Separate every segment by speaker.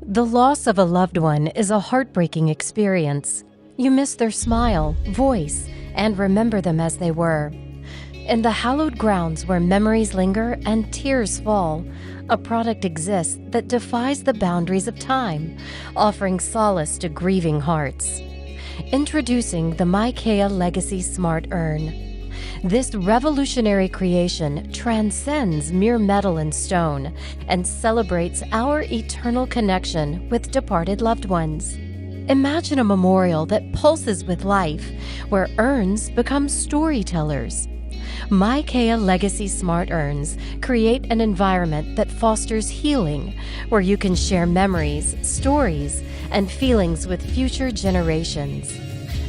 Speaker 1: The loss of a loved one is a heartbreaking experience. You miss their smile, voice, and remember them as they were. In the hallowed grounds where memories linger and tears fall, a product exists that defies the boundaries of time, offering solace to grieving hearts. Introducing the Mykiea Legacy Smart Urn. This revolutionary creation transcends mere metal and stone and celebrates our eternal connection with departed loved ones. Imagine a memorial that pulses with life, where urns become storytellers. Mykiea Legacy Smart Urns create an environment that fosters healing, where you can share memories, stories, and feelings with future generations.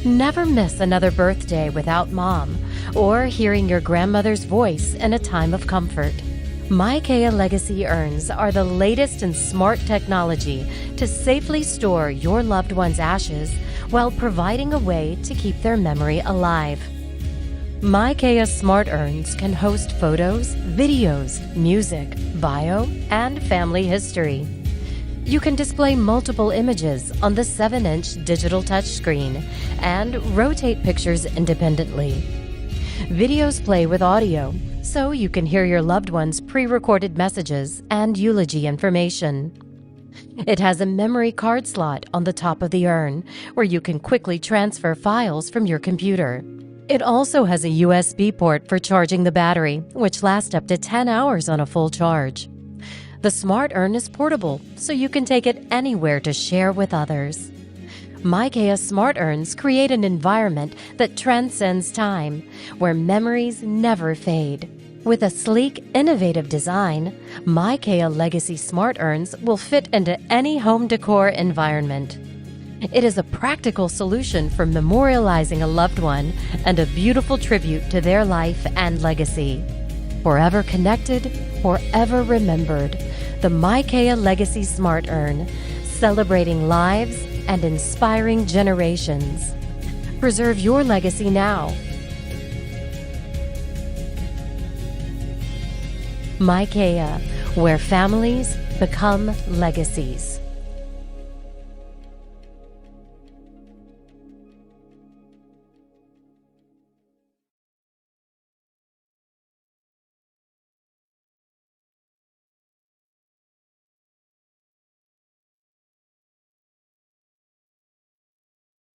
Speaker 1: Never miss another birthday without Mom, or hearing your grandmother's voice in a time of comfort. Mykiea Legacy Urns are the latest in smart technology to safely store your loved one's ashes while providing a way to keep their memory alive. Mykiea Smart Urns can host photos, videos, music, bio, and family history. You can display multiple images on the 7-inch digital touchscreen and rotate pictures independently. Videos play with audio, so you can hear your loved one's pre-recorded messages and eulogy information. It has a memory card slot on the top of the urn, where you can quickly transfer files from your computer. It also has a USB port for charging the battery, which lasts up to 10 hours on a full charge. The Smart Urn is portable, so you can take it anywhere to share with others. Mykiea Smart Urns create an environment that transcends time, where memories never fade. With a sleek, innovative design, Mykiea Legacy Smart Urns will fit into any home decor environment. It is a practical solution for memorializing a loved one and a beautiful tribute to their life and legacy. Forever connected, forever remembered. The Mykiea Legacy Smart Urn, celebrating lives and inspiring generations. Preserve your legacy now. Mykiea, where families become legacies.